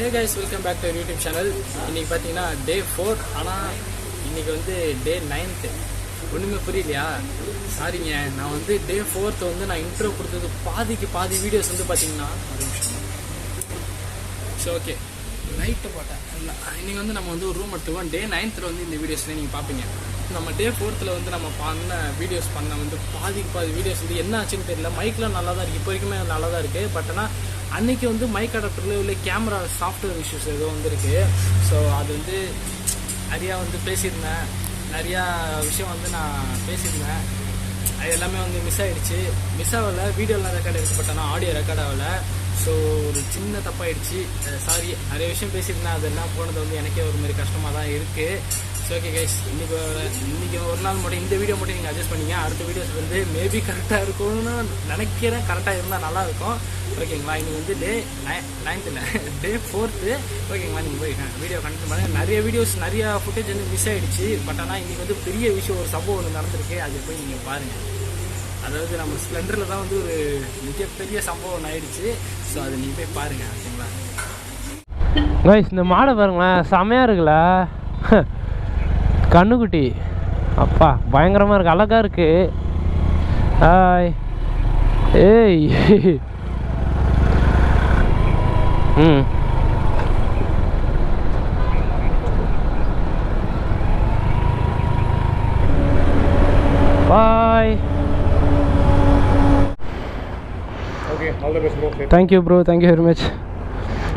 Hey guys, welcome back to our YouTube channel. இன்னைக்கு பார்த்தீங்கன்னா டே 4 ஆனால் இன்னைக்கு வந்து டே 9th. ஒன்றுமே புரியலையா? சாரிங்க, நான் வந்து டே 4th வந்து நான் இன்ட்ரோ கொடுத்தது பாதி வீடியோஸ் வந்து பார்த்தீங்கன்னா ஒரு நிமிஷம். ஸோ ஓகே, லைட்டை போட்டேன். இன்னைக்கு வந்து நம்ம வந்து ஒரு ரூம் எடுத்துவோம். டே 9th வந்து இந்த வீடியோஸ்லாம் நீங்கள் பார்ப்பீங்க. நம்ம டே 4th வந்து நம்ம பண்ண வீடியோஸ் பண்ண வந்து பாதி வீடியோஸ் வந்து என்ன ஆச்சுன்னு தெரியல. மைக்லாம் நல்லா தான் இருக்குது, இப்போ வரைக்குமே நல்லா தான் இருக்குது. பட் ஆனால் அன்றைக்கி வந்து மைக் அடாப்டரில் உள்ள கேமரா சாஃப்ட்வேர் இஷ்யூஸ் ஏதோ வந்துருக்கு. ஸோ அது வந்து நிறையா வந்து பேசியிருந்தேன், நிறையா விஷயம் வந்து நான் பேசியிருந்தேன். அது எல்லாமே வந்து மிஸ் ஆகிடுச்சு. மிஸ் ஆகலை, வீடியோலாம் ரெக்கார்ட் ஆகிடுச்சு, பட் ஆனால் ஆடியோ ரெக்கார்ட் ஆகலை. ஸோ ஒரு சின்ன தப்பாகிடுச்சு, சாரி. நிறைய விஷயம் பேசியிருந்தேன், அதெல்லாம் போனது வந்து எனக்கே ஒரு மாதிரி கஷ்டமாக தான் இருக்குது. ஸோ ஓகே கைஸ், இன்றைக்கி ஒரு நாள் மட்டும் இந்த வீடியோ மட்டும் நீங்கள் அட்ஜஸ்ட் பண்ணிங்க. அடுத்த வீடியோஸ் வந்து மேபி கரெக்டாக இருக்கும்னு நினைக்கிறேன். கரெக்டாக இருந்தால் நல்லாயிருக்கும். ஓகேங்களா? இன்னைக்கு வந்து டே 9th இல்லை, டே 4th. ஓகேங்களா? நீங்கள் போய் வீடியோ கண்டினியூ பண்ணுங்கள். நிறைய வீடியோஸ், நிறையா ஃபுட்டேஜ் வந்து மிஸ் ஆகிடுச்சு. பட் ஆனால் இன்றைக்கி வந்து பெரிய விஷயம், ஒரு சம்பவம் ஒன்று நடந்திருக்கு. அதை போய் நீங்கள் பாருங்கள். அதாவது நம்ம ஸ்ப்ளெண்டரில் தான் வந்து ஒரு மிகப்பெரிய சம்பவம் ஒன்று ஆயிடுச்சு. ஸோ அதை நீங்கள் போய் பாருங்கள். ஓகேங்களா கைஸ், இந்த மாடை பாருங்களேன், செமையாக இருக்குல்ல. கண்ணுக்குட்டி அப்பா பயங்கரமாக இருக்குது, அழகாக இருக்குது. Hi. Hey. Bye. Thank you bro, thank you very much.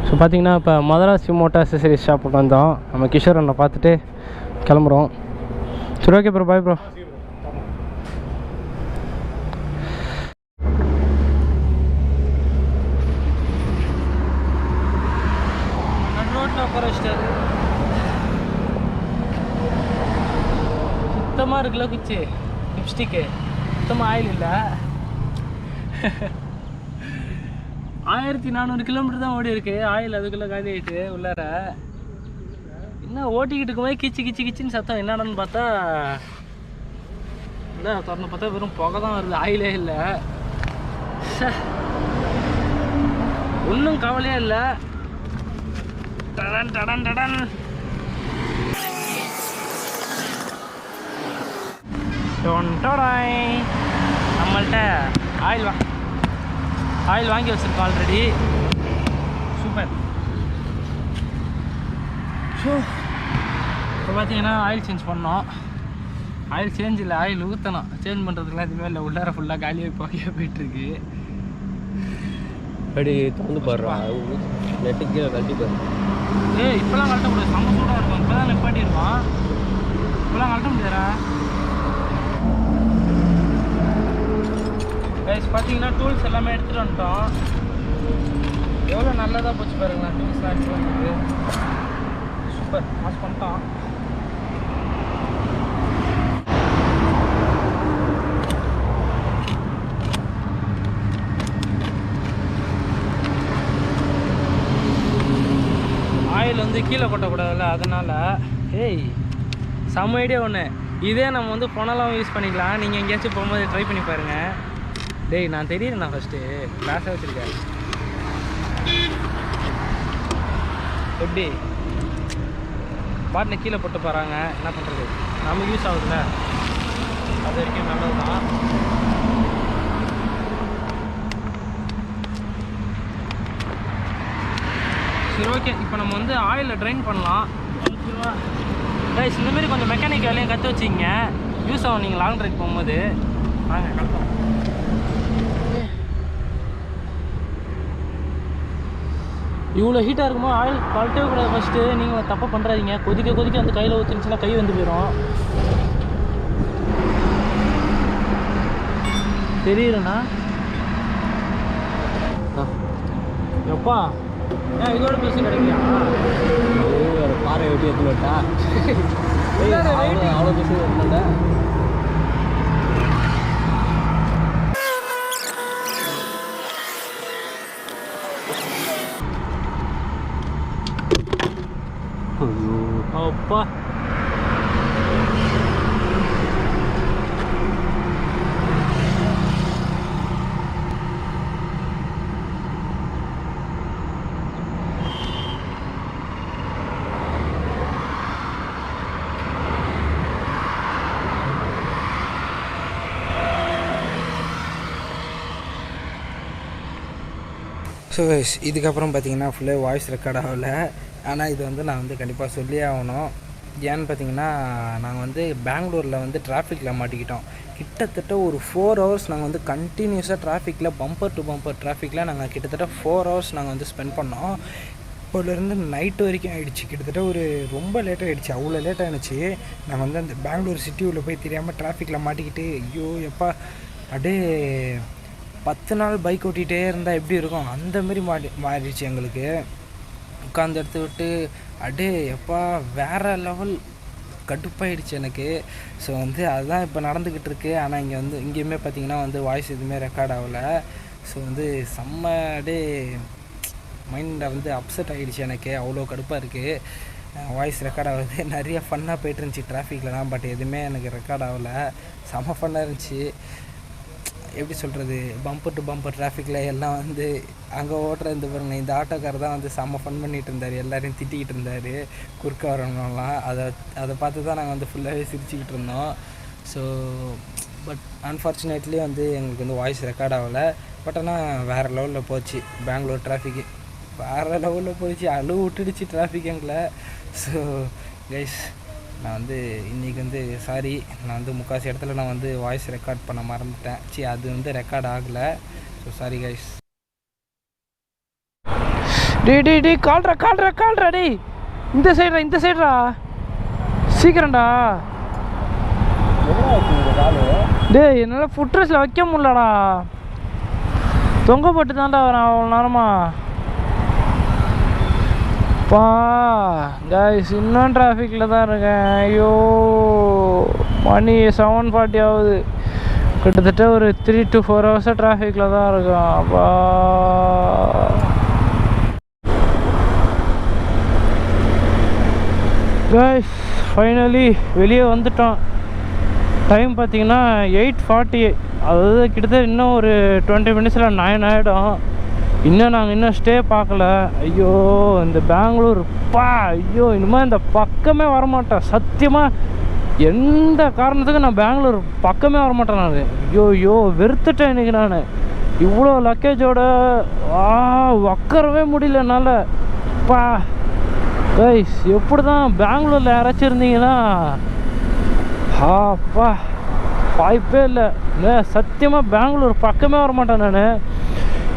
So பார்த்தீங்கன்னா இப்போ மதராசி மோட்டார் அக்சசரிஸ் ஷாப்புக்கு வந்தோம். நம்ம கிஷோர் அண்ணனை பார்த்துட்டு கிளம்புறோம். சரி, ஓகே ப்ரோ, பாய் ப்ரோ. சுத்தமாக இருக்குல்ல குச்சி, லிப்ஸ்டிக்கு சுத்தமாக ஆயில் இல்லை. 1400 கிலோமீட்டர் தான் ஓடி இருக்கு. ஆயில் அதுக்குள்ளே காலி ஆகிட்டு உள்ளார. என்ன ஓட்டிக்கிட்டு இருக்கும்போது கிச்சின்னு சத்தம் என்னடான்னு பார்த்தா இல்லை, திறந்து பார்த்தா வெறும் புகை தான் வருது, ஆயிலே இல்லை. ஒன்றும் கவலையே இல்லை. டடன் டடன் டடன். நம்மள்கிட்ட ஆயில் வாங்கி வச்சுருக்கோம் ஆல்ரெடி. சூப்பர். ஸோ இப்போ பார்த்தீங்கன்னா ஆயில் சேஞ்ச் பண்ணோம். ஆயில் சேஞ்ச் இல்லை, ஆயில் ஊற்றணும். சேஞ்ச் பண்ணுறதுக்குலாம் எதுவுமே இல்லை, உள்ளார ஃபுல்லாக காலியாக புகையாக போயிட்டுருக்கு. அப்படி திறந்து போடுறா, நெட்டுக்கு கழட்டி போடுறேன். இப்போலாம் கழட்ட முடியாது, செம்ம சூடாக இருக்கும். இப்போ தான் நிப்பாட்டிருக்கோம், இப்போலாம் கழட்ட முடியாதா? கைஸ் பார்த்தீங்கன்னா டூல்ஸ் எல்லாமே எடுத்துகிட்டு வந்துட்டோம். எவ்வளோ நல்லதாக போச்சு பாருங்களா, டூல்ஸ்லாம் எடுத்துகிட்டு வந்துருக்கு. சூப்பர், வாஷ் பண்ணிட்டோம். ஆயில் வந்து கீழே கொட்டக்கூடாதுல்ல, அதனால். செம்ம ஐடியா ஒன்று. இதே நம்ம வந்து பொனலாம் யூஸ் பண்ணிக்கலாம். நீங்கள் எங்கேயாச்சும் போகும்போது ட்ரை பண்ணி பாருங்கள். டேய், நான் தெரியுறேன், நான் ஃபஸ்ட்டு கிளாஸாக வச்சுருக்கேன். எப்படி பாட்டில் கீழே போட்டு போகிறாங்க, என்ன பண்ணுறது? நமக்கு யூஸ் ஆகுதுல்ல, அது வரைக்கும் நல்லது தான். சரி, ஓகே. இப்போ நம்ம வந்து ஆயிலில் ட்ரைன் பண்ணலாம். கைஸ், இந்தமாரி கொஞ்சம் மெக்கானிக் வேலையும் கற்று வச்சிங்க, யூஸ் ஆகும் நீங்கள் லாங் ட்ரைவ் போகும்போது. வாங்க கற்றுவோம். இவ்வளோ ஹீட்டாக இருக்கும்போது ஆயில் கழட்டவே கூடாது. ஃபஸ்ட்டு நீங்கள் தப்பாக பண்ணுறாதீங்க. கொதிக்க அந்த கையில் ஊற்றிருந்துச்சுன்னா கை வந்து போயிடும். தெரியுறேண்ணா எப்பா, ஏன் இதோட பேசி கிடைக்கலையா? பாறை வெட்டி எடுத்துட்டா அவ்வளோ பேசி எடுத்துட்டா. அப்பா, ஸோ இதுக்கப்புறம் பார்த்தீங்கன்னா ஃபுல்லாக வாய்ஸ் ரெக்கார்ட் ஆகலை. ஆனால் இது வந்து நான் வந்து கண்டிப்பாக சொல்லியே ஆகணும். ஏன்னு பார்த்தீங்கன்னா நாங்கள் வந்து பெங்களூரில் வந்து டிராஃபிக்கில் மாட்டிக்கிட்டோம். கிட்டத்தட்ட ஒரு 4 ஹவர்ஸ் நாங்கள் வந்து கண்டினியூஸாக டிராஃபிக்கில் பம்பர் டு பம்பர் டிராஃபிக்கில் நாங்கள் கிட்டத்தட்ட 4 ஹவர்ஸ் நாங்கள் வந்து ஸ்பெண்ட் பண்ணோம். இப்போலேருந்து நைட்டு வரைக்கும் ஆகிடுச்சு. கிட்டத்தட்ட ஒரு ரொம்ப லேட்டாக ஆகிடுச்சு. அவ்வளோ லேட் ஆகிடுச்சு. நாங்கள் வந்து அந்த பெங்களூர் சிட்டி உள்ள போய் தெரியாமல் டிராஃபிக்கில் மாட்டிக்கிட்டு ஐயோ எப்பா அப்படியே 10 நாள் பைக் ஓட்டிகிட்டே இருந்தால் எப்படி இருக்கும் அந்தமாரி மாறிடுச்சு எங்களுக்கு. உட்காந்து எடுத்து விட்டு அப்படியே எப்பா வேறு லெவல் கடுப்பாயிடுச்சு எனக்கு. ஸோ வந்து அதுதான் இப்போ நடந்துக்கிட்டு இருக்கு. ஆனால் இங்கே வந்து இங்கேயுமே பார்த்திங்கன்னா வந்து வாய்ஸ் எதுவுமே ரெக்கார்ட் ஆகலை. ஸோ வந்து செம்ம அப்படியே மைண்டை வந்து அப்செட் ஆகிடுச்சு எனக்கு. அவ்வளோ கடுப்பாக இருக்குது. வாய்ஸ் ரெக்கார்ட் ஆகுது. நிறைய ஃபன்னாக போய்ட்டு இருந்துச்சு டிராஃபிக்லலாம். பட் எதுவுமே எனக்கு ரெக்கார்ட் ஆகலை. செம்ம ஃபன்னாக இருந்துச்சு. எப்படி சொல்கிறது, பம்பர் டு பம்பர் டிராஃபிக்கில் எல்லாம் வந்து அங்கே ஓட்டுற இந்த பாருங்க இந்த ஆட்டோக்கார் தான் வந்து செம்ம ஃபன் பண்ணிகிட்டு இருந்தார். எல்லோரையும் திட்டிக்கிட்டு இருந்தார் குறுக்க வரவங்கலாம். அதை பார்த்து தான் நாங்கள் வந்து ஃபுல்லாகவே சிரிச்சுக்கிட்டு இருந்தோம். ஸோ பட் அன்ஃபார்ச்சுனேட்லி வந்து எங்களுக்கு வந்து வாய்ஸ் ரெக்கார்ட் ஆகலை. பட் ஆனால் வேறு லெவலில் போச்சு பெங்களூர் டிராஃபிக்கு. வேறு லெவலில் போயிடுச்சு. விட்டுடுச்சு டிராஃபிக் எங்களை. ஸோ கைஸ் நான் வந்து இன்றைக்கி வந்து சாரி, நான் வந்து முக்காசி இடத்துல நான் வந்து வாய்ஸ் ரெக்கார்ட் பண்ண மறந்துட்டேன். அது வந்து ரெக்கார்ட் ஆகலை. So sorry guys. டே கால்றா டே. இந்த சைடுடா சீக்கிரம்டா. டே என்னால் ஃபுட் ரெஸ்ட்டில் வைக்க முடியலடா. தொங்க போட்டு தான்டா வரேன் அவ்வளோ நேரமா. கைஸ் இன்னும் டிராஃபிக்கில் தான் இருக்கேன். ஐயோ மணி 7:40 ஆகுது. கிட்டத்தட்ட ஒரு 3 to 4 ஹவர்ஸாக டிராஃபிக்கில் தான் இருக்கேன். அப்பா கைஸ் ஃபைனலி வெளியே வந்துட்டோம். டைம் பார்த்தீங்கன்னா 8:40. அதாவது கிட்டத்தட்ட இன்னும் ஒரு 20 மினிட்ஸில் 9 ஆகிடும். இன்னும் ஸ்டே பார்க்கல. ஐயோ இந்த பெங்களூர் ஐயோ இனிமேல் இந்த பக்கமே வரமாட்டேன் சத்தியமாக. எந்த காரணத்துக்கும் நான் பெங்களூர் பக்கமே வரமாட்டேன் நான். ஐயோ வெறுத்துட்டேன் இன்றைக்கி நான். இவ்வளோ லக்கேஜோட உட்காரவே முடியல என்னால். கைஸ் எப்படி தான் பெங்களூரில் யாராச்சும் இருந்தீங்கன்னா வாய்ப்பே இல்லை. சத்தியமாக பெங்களூர் பக்கமே வரமாட்டேன் நான்.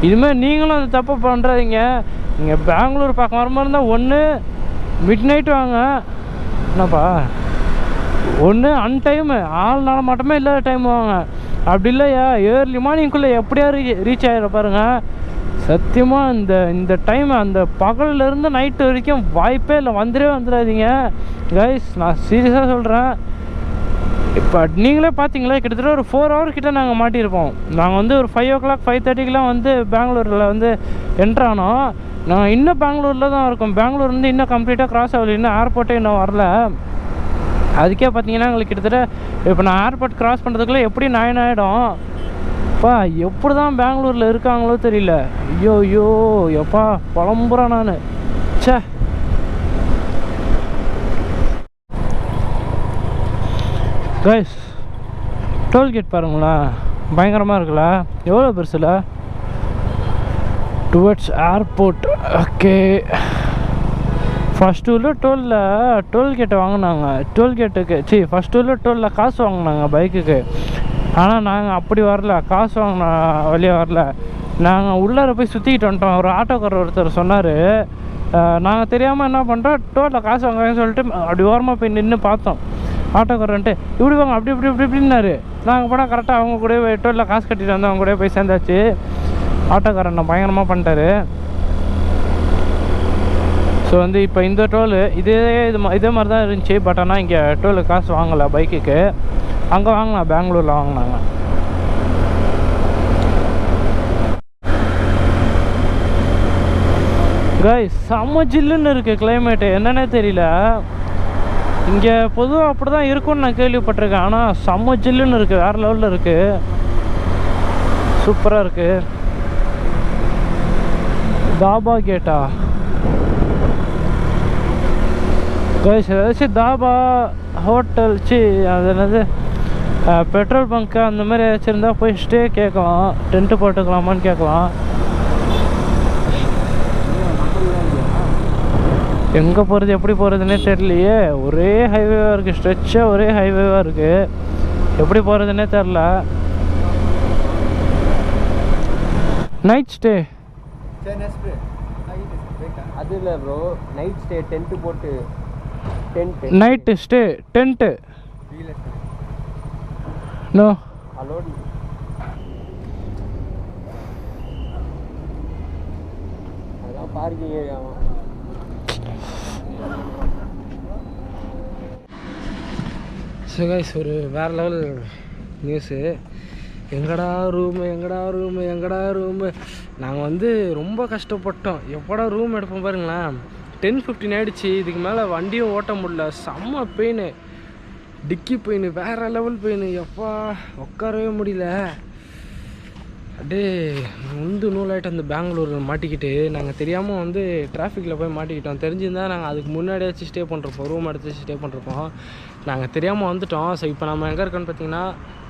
இதுமாதிரி நீங்களும் அந்த தப்பை பண்ணுறாதீங்க. நீங்கள் பெங்களூர் பக்கம் வர மாதிரி இருந்தால் ஒன்று மிட் நைட் வாங்க. என்னப்பா ஒன்று அன்டைமு ஆள் மட்டுமே இல்லாத டைம் வாங்க. அப்படி இல்லையா ஏர்லி மார்னிங்குள்ளே எப்படியா ரீச் ஆகிட பாருங்கள். சத்தியமாக இந்த டைம் அந்த பகலிலேருந்து நைட்டு வரைக்கும் வாய்ப்பே இல்லை. வந்துடாதீங்க கைஸ். நான் சீரியஸாக சொல்கிறேன். இப்போ நீங்களே பார்த்தீங்களா கிட்டத்தட்ட ஒரு 4 ஹவர் கிட்டே நாங்கள் மாட்டியிருப்போம். நாங்கள் வந்து ஒரு 5 o'clock 5:30க்கெலாம் வந்து பெங்களூரில் வந்து என்ட்ரானோம். நாங்கள் இன்னும் பெங்களூரில் தான் இருக்கோம். பெங்களூர் வந்து இன்னும் கம்ப்ளீட்டாக கிராஸ் ஆகல. இன்னும் ஏர்போர்ட்டே இன்னும் வரல. அதுக்கே பார்த்தீங்கன்னா எங்களுக்கு கிட்டத்தட்ட இப்போ நான் ஏர்போர்ட் கிராஸ் பண்ணுறதுக்குள்ளே எப்படி 9 ஆகிடும். எப்படி தான் பெங்களூரில் இருக்காங்களோ தெரியல. ஐயோ எப்பா புலம்புறேன் நான். கைஸ் டோல்கேட் பாருங்களா பயங்கரமாக இருக்குல்ல. எவ்வளோ பெருசுல டுவர்ட்ஸ் ஏர்போர்ட். ஓகே ஃபஸ்ட்டு உள்ள டோல்கேட்டை வாங்கினாங்க. டோல்கேட்டுக்கு ஃபஸ்ட்டு உள்ள டோலில் காசு வாங்கினாங்க பைக்குக்கு. ஆனால் நாங்கள் அப்படி வரல. காசு வாங்கின வழியே வரல. நாங்கள் உள்ளார போய் சுற்றிக்கிட்டு வந்துட்டோம். ஒரு ஆட்டோக்காரர் ஒருத்தர் சொன்னார். நாங்கள் தெரியாமல் என்ன பண்ணுறோம் டோலில் காசு வாங்குறேன்னு சொல்லிட்டு அப்படி ஓரமாக போய் நின்று பார்த்தோம். ஆட்டோக்காரன்ட்டு இப்படி வாங்க இப்படின்னாரு. நாங்கள் போனால் கரெக்டாக அவங்க கூட டோலில் காசு கட்டிட்டு வந்து அவங்க கூட போய் சேர்ந்தாச்சு. ஆட்டோக்காரன் நான் பயங்கரமாக பண்ணிட்டாரு. ஸோ வந்து இப்போ இந்த டோலு இதே மாதிரி தான் இருந்துச்சு. பட் ஆனால் இங்கே டோலு காசு வாங்கலை பைக்குக்கு. அங்கே வாங்கினா பெங்களூரில் வாங்கினாங்க. கைஸ் செம்ம ஜில்லுன்னு இருக்குது கிளைமேட்டு. என்னன்னே தெரியல. இங்கே பொதுவாக அப்படி தான் இருக்கும்னு நான் கேள்விப்பட்டிருக்கேன். ஆனால் செம்ம ஜில்லுன்னு இருக்குது. வேறு லெவலில் இருக்குது. சூப்பராக இருக்குது. தாபா கேட்டா கைஸ் ஏதாச்சும் தாபா ஹோட்டல் அது என்னது பெட்ரோல் பங்க்கு அந்த மாதிரி ஏதாச்சும் இருந்தால் போய் ஸ்டே கேட்கலாம். டென்ட்டு போட்டுக்கலாமான்னு கேட்கலாம். எங்கே போகிறது எப்படி போகிறதுனே தெரியலையே. ஒரே ஹைவேவாக இருக்குது, ஸ்ட்ரெச்சாக ஒரே ஹைவேவாக இருக்குது. எப்படி போகிறதுனே தெரில. நைட் ஸ்டே அது இல்லை ப்ரோ, நைட் ஸ்டே டென்ட்டு போட்டு night stay tent no allowed. அதான் பார்க்கிங் ஏரியாவும். ஸோ கைஸ், ஒரு வேறு லெவல் நியூஸு. எங்கடா ரூமு. நாங்கள் வந்து ரொம்ப கஷ்டப்பட்டோம். எப்படா ரூம் எடுப்போம் பாருங்களேன். 10:15 ஆகிடுச்சு. இதுக்கு மேலே வண்டியும் ஓட்ட முடியல. செம்ம பெயின், டிக்கி பெயின், வேறு லெவல் பெயின். எப்பா உட்காரவே முடியல. அப்படியே நூலாயிட்டு அந்த பெங்களூரில் மாட்டிக்கிட்டு நாங்கள் தெரியாமல் வந்து டிராஃபிக்கில் போய் மாட்டிக்கிட்டோம். தெரிஞ்சிருந்தால் நாங்கள் அதுக்கு முன்னாடியாச்சும் ஸ்டே பண்ணுறப்போம், ரூம் எடுத்து ஸ்டே பண்ணுறப்போம். நாங்கள் தெரியாமல் வந்துட்டோம். ஸோ இப்போ நம்ம எங்கே இருக்கோன்னு பார்த்தீங்கன்னா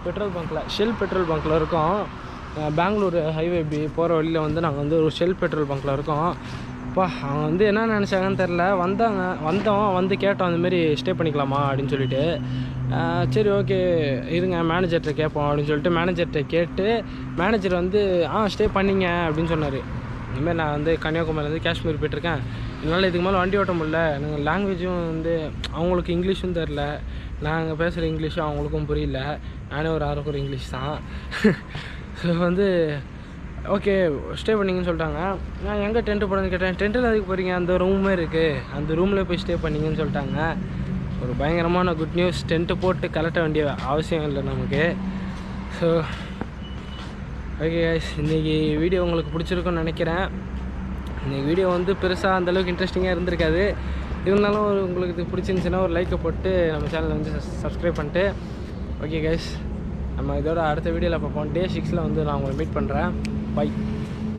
பெட்ரோல் பங்க்கில், ஷெல் பெட்ரோல் பங்க்கில் இருக்கோம். பெங்களூர் ஹைவே போகிற வழியில் வந்து நாங்கள் வந்து ஒரு ஷெல் பெட்ரோல் பங்க்கில் இருக்கோம். அப்பா அவங்க வந்து என்ன நினச்சாங்கன்னு தெரில. வந்தோம் வந்து கேட்டோம் அந்தமாரி ஸ்டே பண்ணிக்கலாமா அப்படின்னு சொல்லிட்டு. சரி ஓகே இருங்க மேனேஜர்கிட்ட கேட்போம் அப்படின்னு சொல்லிட்டு மேனேஜர்கிட்ட கேட்டு, மேனேஜர் வந்து ஸ்டே பண்ணிங்க அப்படின்னு சொன்னார். இந்தமாதிரி நான் வந்து கன்னியாகுமரிலேருந்து காஷ்மீர் போய்ட்டுருக்கேன். என்னால் இதுக்கு மேலே வண்டி ஓட்ட முடியல. நாங்கள் லாங்குவேஜும் வந்து அவங்களுக்கு இங்கிலீஷும் தெரில, நாங்கள் பேசுகிற இங்கிலீஷும் அவங்களுக்கும் புரியல. நானே ஒரு அரைக்குறை இங்கிலீஷ் தான். ஸோ வந்து ஓகே ஸ்டே பண்ணிங்கன்னு சொல்லிட்டாங்க. நான் எங்கே டென்ட்டு போடுறேன்னு கேட்டேன். டென்ட்டில் அதுக்கு போகிறீங்க, அந்த ரூமே இருக்குது, அந்த ரூமில் போய் ஸ்டே பண்ணிங்கன்னு சொல்லிட்டாங்க. ஒரு பயங்கரமான குட் நியூஸ். டென்ட்டு போட்டு கலட்ட வேண்டிய அவசியம் இல்லை நமக்கு. ஸோ ஓகே கைஸ், இன்றைக்கி வீடியோ உங்களுக்கு பிடிச்சிருக்குன்னு நினைக்கிறேன். இன்றைக்கி வீடியோ வந்து பெருசாக அந்தளவுக்கு இன்ட்ரெஸ்டிங்காக இருந்திருக்காது. இருந்தாலும் உங்களுக்கு இது பிடிச்சிருந்துச்சின்னா ஒரு லைக்கை போட்டு நம்ம சேனலை வந்து சப்ஸ்கிரைப் பண்ணிட்டு, ஓகே கைஸ் நம்ம இதோட அடுத்த வீடியோவில் பார்ப்போம். Day 6 வந்து நான் உங்களை மீட் பண்ணுறேன். பை.